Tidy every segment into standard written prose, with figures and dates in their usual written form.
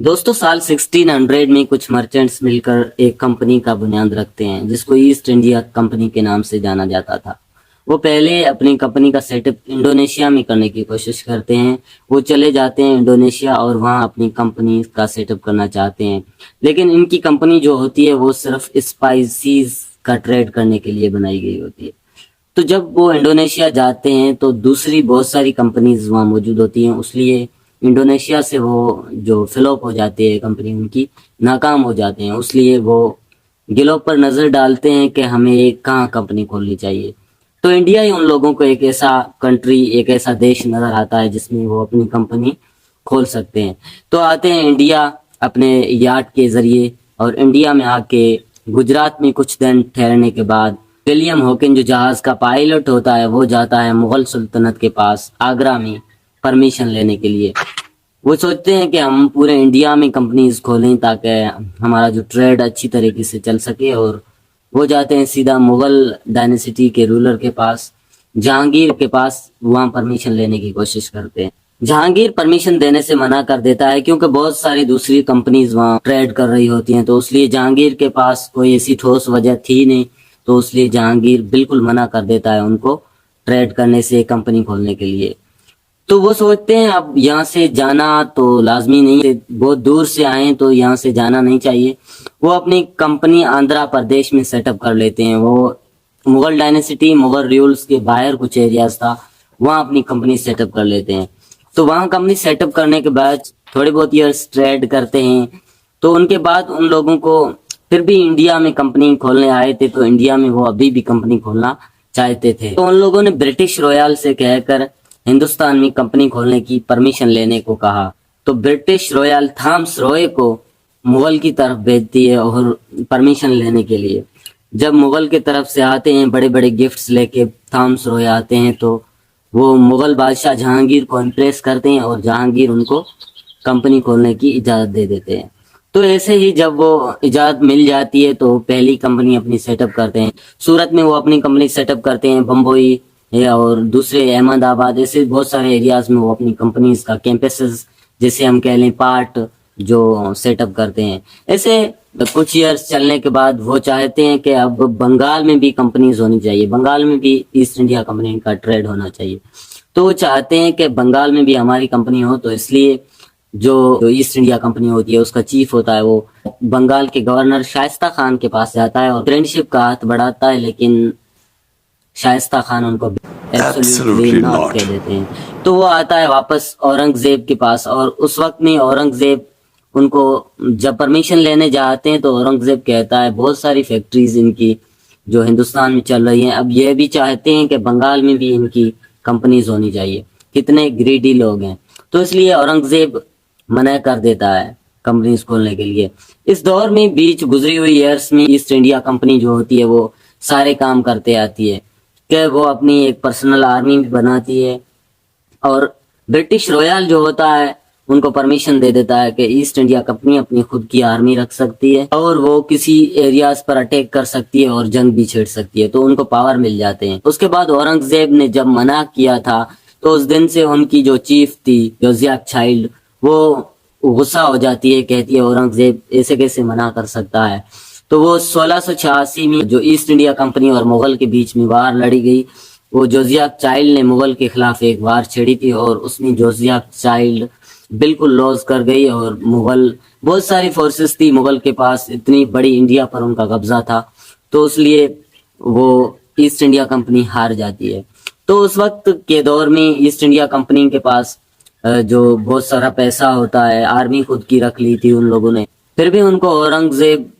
दोस्तों साल 1600 में कुछ मर्चेंट्स मिलकर एक कंपनी का बुनियाद रखते हैं जिसको ईस्ट इंडिया कंपनी के नाम से जाना जाता था। वो पहले अपनी कंपनी का सेटअप इंडोनेशिया में करने की कोशिश करते हैं। वो चले जाते हैं इंडोनेशिया और वहाँ अपनी कंपनी का सेटअप करना चाहते हैं, लेकिन इनकी कंपनी जो होती है वो सिर्फ स्पाइसीज का ट्रेड करने के लिए बनाई गई होती है। तो जब वो इंडोनेशिया जाते हैं तो दूसरी बहुत सारी कंपनीज वहाँ मौजूद होती हैं, इसलिए इंडोनेशिया से वो जो फ्लॉप हो जाती है कंपनी, उनकी नाकाम हो जाते हैं। इसलिए वो गिलों पर नज़र डालते हैं कि हमें एक कहाँ कंपनी खोलनी चाहिए। तो इंडिया ही उन लोगों को एक ऐसा कंट्री, एक ऐसा देश नज़र आता है जिसमें वो अपनी कंपनी खोल सकते हैं। तो आते हैं इंडिया अपने यार्ड के ज़रिए, और इंडिया में आके गुजरात में कुछ दिन ठहरने के बाद विलियम हॉकिन जो जहाज का पायलट होता है वो जाता है मुगल सुल्तनत के पास आगरा में परमिशन लेने के लिए। वो सोचते हैं कि हम पूरे इंडिया में कंपनीज खोलें ताकि हमारा जो ट्रेड अच्छी तरीके से चल सके, और वो जाते हैं सीधा मुगल डायनेसिटी के रूलर के पास, जहांगीर के पास, वहाँ परमिशन लेने की कोशिश करते हैं। जहांगीर परमिशन देने से मना कर देता है क्योंकि बहुत सारी दूसरी कंपनीज वहाँ ट्रेड कर रही होती हैं, तो इसलिए जहांगीर के पास कोई ऐसी ठोस वजह थी नहीं, तो इसलिए जहांगीर बिल्कुल मना कर देता है उनको ट्रेड करने से, कंपनी खोलने के लिए। तो वो सोचते हैं अब यहाँ से जाना तो लाजमी नहीं है, बहुत दूर से आए तो यहाँ से जाना नहीं चाहिए। वो अपनी कंपनी आंध्र प्रदेश में सेटअप कर लेते हैं। वो मुगल डायनेसिटी, मुगल रूल्स के बाहर कुछ एरियाज था, वहाँ अपनी कंपनी सेटअप कर लेते हैं। तो वहाँ कंपनी सेटअप करने के बाद थोड़े बहुत ईयर्स ट्रेड करते हैं। तो उनके बाद उन लोगों को फिर भी इंडिया में कंपनी खोलने आए थे, तो इंडिया में वो अभी भी कंपनी खोलना चाहते थे। तो उन लोगों ने ब्रिटिश रॉयल से कहकर हिंदुस्तान में कंपनी खोलने की परमिशन लेने को कहा। तो ब्रिटिश रॉयल थॉमस रॉय को मुगल की तरफ भेजती है और परमिशन लेने के लिए। जब मुगल की तरफ से आते हैं बड़े बड़े गिफ्ट्स लेके थॉमस रॉय आते हैं, तो वो मुगल बादशाह जहांगीर को इम्प्रेस करते हैं और जहांगीर उनको कंपनी खोलने की इजाज़त दे देते हैं। तो ऐसे ही जब वो इजाज़त मिल जाती है तो पहली कंपनी अपनी सेटअप करते हैं। सूरत में वो अपनी कंपनी सेटअप करते हैं, बम्बई और दूसरे अहमदाबाद, ऐसे बहुत सारे एरियाज में वो अपनी कंपनीज का कैंपसेस, जैसे हम कह लें पार्ट, जो सेटअप करते हैं। ऐसे कुछ ईयर्स चलने के बाद वो चाहते हैं कि अब बंगाल में भी कंपनीज होनी चाहिए, बंगाल में भी ईस्ट इंडिया कंपनी का ट्रेड होना चाहिए। तो वो चाहते हैं कि बंगाल में भी हमारी कंपनी हो, तो इसलिए जो ईस्ट इंडिया कंपनी होती है उसका चीफ होता है, वो बंगाल के गवर्नर शाइस्ता खान के पास जाता है और फ्रेंडशिप का हाथ बढ़ाता है, लेकिन शाइस्ता खान उनको एब्सोल्युटली नॉट कह देते हैं। तो वो आता है वापस औरंगजेब के पास, और उस वक्त में औरंगजेब उनको जब परमिशन लेने जाते हैं तो औरंगजेब कहता है बहुत सारी फैक्ट्रीज इनकी जो हिंदुस्तान में चल रही हैं, अब ये भी चाहते हैं कि बंगाल में भी इनकी कंपनीज होनी चाहिए। कितने ग्रीडी लोग हैं। तो इसलिए औरंगजेब मना कर देता है कंपनीज खोलने के लिए। इस दौर में बीच गुजरी हुई ईयर्स में ईस्ट इंडिया कंपनी जो होती है वो सारे काम करते आती है कि वो अपनी एक पर्सनल आर्मी भी बनाती है, और ब्रिटिश रॉयल जो होता है उनको परमिशन दे देता है कि ईस्ट इंडिया कंपनी अपनी खुद की आर्मी रख सकती है और वो किसी एरियाज पर अटैक कर सकती है और जंग भी छेड़ सकती है, तो उनको पावर मिल जाते हैं। उसके बाद औरंगजेब ने जब मना किया था तो उस दिन से उनकी जो चीफ थी जोजियाक चाइल्ड, वो गुस्सा हो जाती है, कहती है औरंगजेब ऐसे कैसे मना कर सकता है। तो वो 1686 में जो ईस्ट इंडिया कंपनी और मुगल के बीच में वार लड़ी गई, वो जोजियाक चाइल्ड ने मुगल के खिलाफ एक वार छेड़ी थी और उसमें जोजियाक चाइल्ड बिल्कुल लॉस कर गई, और मुगल बहुत सारी फोर्सेस थी मुगल के पास, इतनी बड़ी इंडिया पर उनका कब्जा था, तो इसलिए वो ईस्ट इंडिया कंपनी हार जाती है। तो उस वक्त के दौर में ईस्ट इंडिया कंपनी के पास जो बहुत सारा पैसा होता है, आर्मी खुद की रख ली थी उन लोगों ने, फिर भी उनको औरंगजेब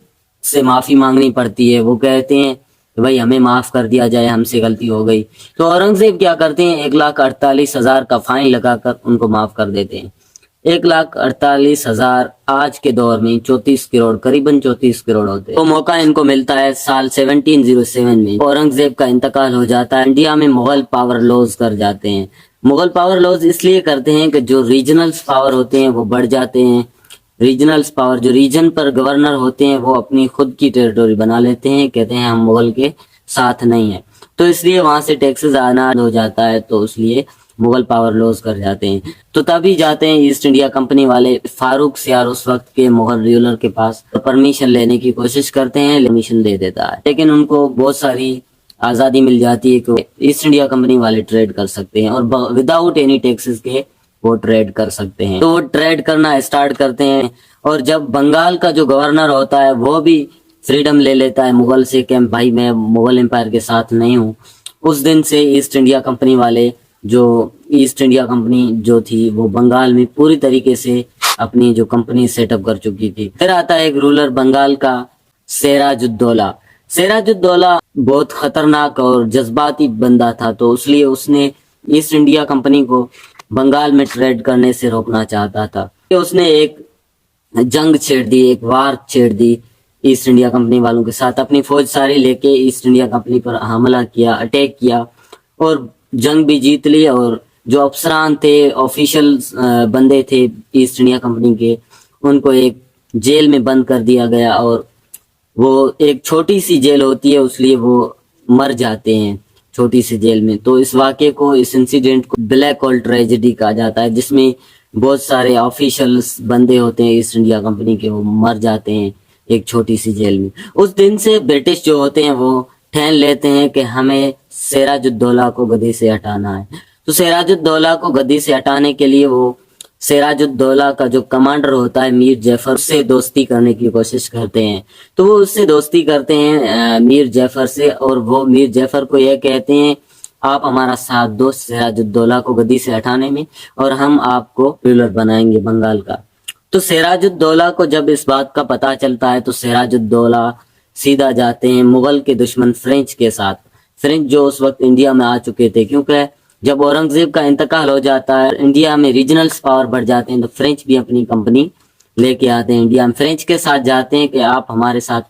से माफी मांगनी पड़ती है। वो कहते हैं कि भाई हमें माफ कर दिया जाए, हमसे गलती हो गई। तो औरंगजेब क्या करते हैं, 1,48,000 का फाइन लगाकर उनको माफ कर देते हैं। 1,48,000 आज के दौर में 34 करोड़, करीबन 34 करोड़ होते हैं। तो मौका इनको मिलता है साल 1707 में, औरंगजेब का इंतकाल हो जाता है। इंडिया में मुगल पावर लॉज कर जाते हैं। मुगल पावर लॉज इसलिए करते हैं कि जो रीजनल्स पावर होते हैं वो बढ़ जाते हैं। रीजनल्स पावर, जो रीजन पर गवर्नर होते हैं वो अपनी खुद की टेरिटोरी बना लेते हैं, कहते हैं हम मुगल के साथ नहीं है, तो इसलिए वहां से टैक्सेस आना हो जाता है। तो इसलिए मुगल पावर लॉस कर जाते हैं। तो तभी जाते हैं ईस्ट इंडिया कंपनी वाले फारूक सियार उस वक्त के मुगल रूलर के पास, परमिशन लेने की कोशिश करते हैं, परमिशन दे देता है, लेकिन उनको बहुत सारी आज़ादी मिल जाती है कि ईस्ट इंडिया कंपनी वाले ट्रेड कर सकते हैं और विदाउट एनी टैक्सेस के वो ट्रेड कर सकते हैं। तो वो ट्रेड करना स्टार्ट करते हैं और जब बंगाल का जो गवर्नर होता है वो भी फ्रीडम ले लेता है मुगल से कि भाई मैं मुगल एम्पायर के साथ नहीं हूँ, उस दिन से ईस्ट इंडिया कंपनी वाले जो ईस्ट इंडिया कंपनी जो थी वो बंगाल में पूरी तरीके से अपनी जो कंपनी सेटअप कर चुकी थी। फिर आता है एक रूलर बंगाल का, सिराजुद्दौला। सिराजुद्दौला बहुत खतरनाक और जज्बाती बंदा था, तो इसलिए उसने ईस्ट इंडिया कंपनी को बंगाल में ट्रेड करने से रोकना चाहता था। उसने एक जंग छेड़ दी, एक वार छेड़ दी ईस्ट इंडिया कंपनी वालों के साथ, अपनी फौज सारी लेके ईस्ट इंडिया कंपनी पर हमला किया, अटैक किया और जंग भी जीत ली। और जो अफसरान थे, ऑफिशियल बंदे थे ईस्ट इंडिया कंपनी के, उनको एक जेल में बंद कर दिया गया और वो एक छोटी सी जेल होती है, इसलिए वो मर जाते हैं छोटी सी जेल में। तो इस वाक़े को, इस इंसिडेंट को ब्लैक होल ट्रेजेडी कहा जाता है, जिसमें बहुत सारे ऑफिशियल्स बंदे होते हैं ईस्ट इंडिया कंपनी के, वो मर जाते हैं एक छोटी सी जेल में। उस दिन से ब्रिटिश जो होते हैं वो ठान लेते हैं कि हमें सिराजुद्दौला को गद्दी से हटाना है। तो सिराजुद्दौला को गद्दी से हटाने के लिए वो सिराजुद्दौला का जो कमांडर होता है मीर जैफर, उससे दोस्ती करने की कोशिश करते हैं। तो वो उससे दोस्ती करते हैं मीर जैफर से, और वो मीर जैफर को यह कहते हैं आप हमारा साथ दो सिराजुद्दौला को गद्दी से हटाने में और हम आपको रूलर बनाएंगे बंगाल का। तो सिराजुद्दौला को जब इस बात का पता चलता है तो सिराजुद्दौला सीधा जाते हैं मुगल के दुश्मन फ्रेंच के साथ। फ्रेंच जो उस वक्त इंडिया में आ चुके थे, क्योंकि जब औरंगजेब का इंतकाल हो जाता है, इंडिया में रीजनल्स पावर बढ़ जाते हैं, तो फ्रेंच भी अपनी कंपनी लेके आते हैं इंडिया में। फ्रेंच के साथ जाते हैं कि आप हमारे साथ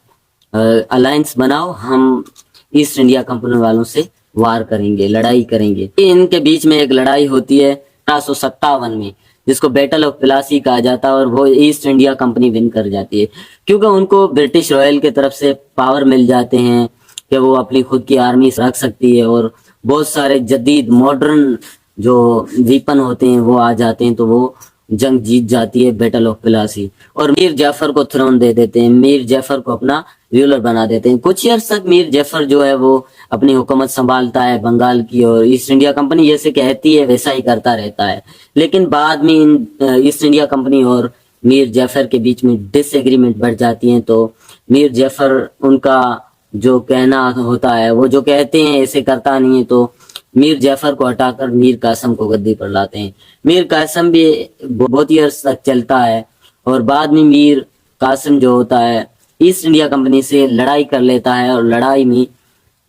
अलायंस बनाओ, हम ईस्ट इंडिया कंपनी वालों से वार करेंगे, लड़ाई करेंगे। इनके बीच में एक लड़ाई होती है 1857 में, जिसको बैटल ऑफ प्लासी कहा जाता है, और वो ईस्ट इंडिया कंपनी विन कर जाती है, क्योंकि उनको ब्रिटिश रॉयल की तरफ से पावर मिल जाते हैं कि वो अपनी खुद की आर्मी रख सकती है और बहुत सारे जदीद मॉडर्न जो वीपन होते हैं वो आ जाते हैं। तो वो जंग जीत जाती है बैटल ऑफ प्लासी, और मीर जाफर को थ्रोन दे देते हैं, मीर जाफर को अपना रूलर बना देते हैं। कुछ ईयर्स तक मीर जाफर जो है वो अपनी हुकूमत संभालता है बंगाल की, और ईस्ट इंडिया कंपनी जैसे कहती है वैसा ही करता रहता है। लेकिन बाद में ईस्ट इंडिया कंपनी और मीर जाफर के बीच में डिसएग्रीमेंट बढ़ जाती है। तो मीर जाफर, उनका जो कहना होता है, वो जो कहते हैं ऐसे करता नहीं है, तो मीर जाफर को हटाकर मीर कासिम को गद्दी पर लाते हैं। मीर कासिम भी बहुत ईयर्स तक चलता है, और बाद में मीर कासिम जो होता है ईस्ट इंडिया कंपनी से लड़ाई कर लेता है, और लड़ाई में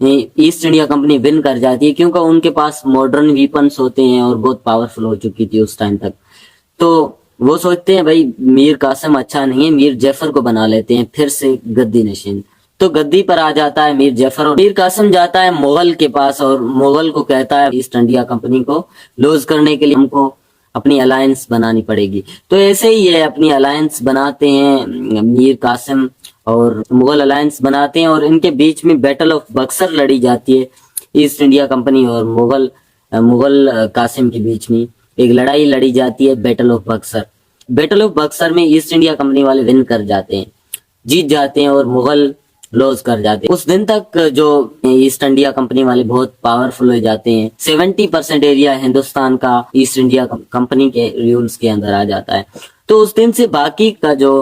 ईस्ट इंडिया कंपनी विन कर जाती है, क्योंकि उनके पास मॉडर्न वीपन्स होते हैं और बहुत पावरफुल हो चुकी थी उस टाइम तक। तो वो सोचते हैं भाई मीर कासिम अच्छा नहीं है, मीर जाफर को बना लेते हैं फिर से गद्दी नशीन। तो गद्दी पर आ जाता है मीर जाफर, और मीर कासिम जाता है मुगल के पास और मुगल को कहता है ईस्ट इंडिया कंपनी को लूज करने के लिए हमको अपनी अलायंस बनानी पड़ेगी। तो ऐसे ही है, अपनी अलायंस बनाते हैं मीर कासिम और मुगल अलायंस बनाते हैं, और इनके बीच में बैटल ऑफ बक्सर लड़ी जाती है। ईस्ट इंडिया कंपनी और मुगल कासिम के बीच में एक लड़ाई लड़ी जाती है, battle of Buxar. Battle of Buxar में ईस्ट इंडिया कंपनी वाले विन कर जाते हैं, जीत जाते हैं, और मुगल लॉस कर जाते हैं। उस दिन तक जो ईस्ट इंडिया कंपनी वाले बहुत पावरफुल हो जाते हैं, 70% एरिया हिंदुस्तान का ईस्ट इंडिया कंपनी के रूल्स के अंदर आ जाता है। तो उस दिन से बाकी का जो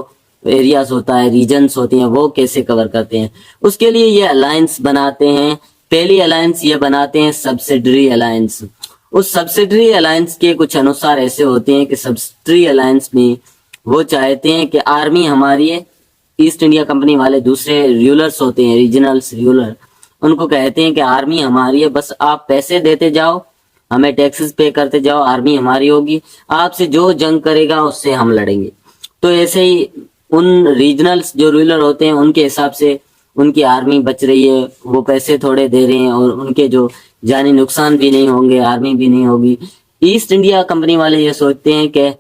एरियाज होता है, रीजन्स होते हैं, वो कैसे कवर करते हैं, उसके लिए ये अलायंस बनाते हैं। पहली अलायंस ये बनाते हैं सब्सिडरी अलायंस। उस सब्सिडरी अलायंस के कुछ अनुसार ऐसे होते हैं कि सब्सिडरी अलायंस में वो चाहते हैं कि आर्मी हमारी है, ईस्ट इंडिया कंपनी वाले दूसरे रूलर्स होते हैं, रीजनल्स रूलर, उनको कहते हैं कि आर्मी हमारी है, बस आप पैसे देते जाओ, हमें टैक्सेस पे करते जाओ, आर्मी हमारी होगी, आपसे जो जंग करेगा उससे हम लड़ेंगे। तो ऐसे ही उन रीजनल्स जो रूलर होते हैं उनके हिसाब से उनकी आर्मी बच रही है, वो पैसे थोड़े दे रहे हैं, और उनके जो जानी नुकसान भी नहीं होंगे, आर्मी भी नहीं होगी। ईस्ट इंडिया कंपनी वाले ये सोचते हैं कि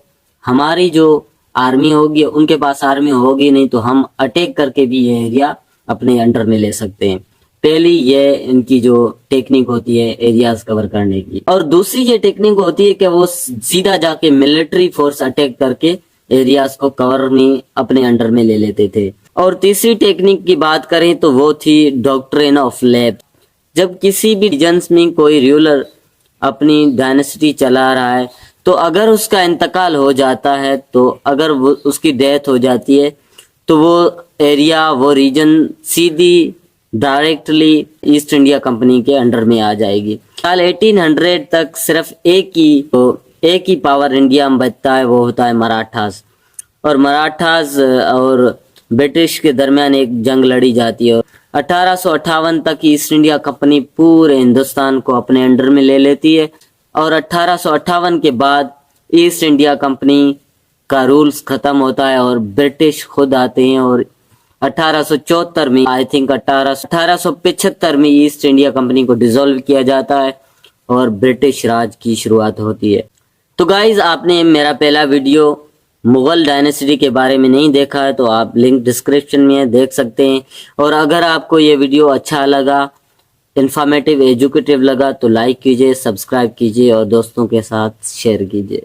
हमारी जो आर्मी होगी, उनके पास आर्मी होगी नहीं, तो हम अटैक करके भी ये एरिया अपने अंडर में ले सकते हैं। پہلی یہ ان کی جو ٹیکنیک ہوتی ہے ایریاز کور کرنے کی، اور دوسری یہ ٹیکنیک ہوتی ہے کہ وہ سیدھا جا کے ملٹری فورس اٹیک کر کے ایریاز کو کور میں اپنے انڈر میں لے لیتے تھے۔ اور تیسری ٹیکنیک کی بات کریں تو وہ تھی ڈاکٹرین آف لیب۔ جب کسی بھی ریجنز میں کوئی رولر اپنی ڈائنیسٹی چلا رہا ہے تو اگر اس کا انتقال ہو جاتا ہے، تو اگر اس کی ڈیتھ ہو جاتی ہے تو وہ ایریا، وہ ریجن سیدھی ڈائریکٹلی ایسٹ انڈیا کمپنی کے انڈر میں آ جائے گی۔ سال 1800 تک صرف ایک ہی پاور انڈیا میں بچتا ہے، وہ ہوتا ہے مراٹھاز، اور مراٹھاز اور برٹش کے درمیان ایک جنگ لڑی جاتی ہے۔ 1858 تک ایسٹ انڈیا کمپنی پورے ہندوستان کو اپنے انڈر میں لے لیتی ہے، اور 1858 کے بعد ایسٹ انڈیا کمپنی کا رولز ختم ہوتا ہے اور برٹش خود آتے ہیں، اور 1874 میں 1875 میں ایسٹ انڈیا کمپنی کو ڈیزولو کیا جاتا ہے اور برٹش راج کی شروعات ہوتی ہے۔ تو گائز، آپ نے میرا پہلا ویڈیو مغل ڈائنیسٹی کے بارے میں نہیں دیکھا ہے تو آپ لنک ڈسکرپشن میں دیکھ سکتے ہیں، اور اگر آپ کو یہ ویڈیو اچھا لگا، انفارمیٹیو، ایجوکیٹیو لگا تو لائک کیجئے، سبسکرائب کیجئے اور دوستوں کے ساتھ شیئر کیجئے۔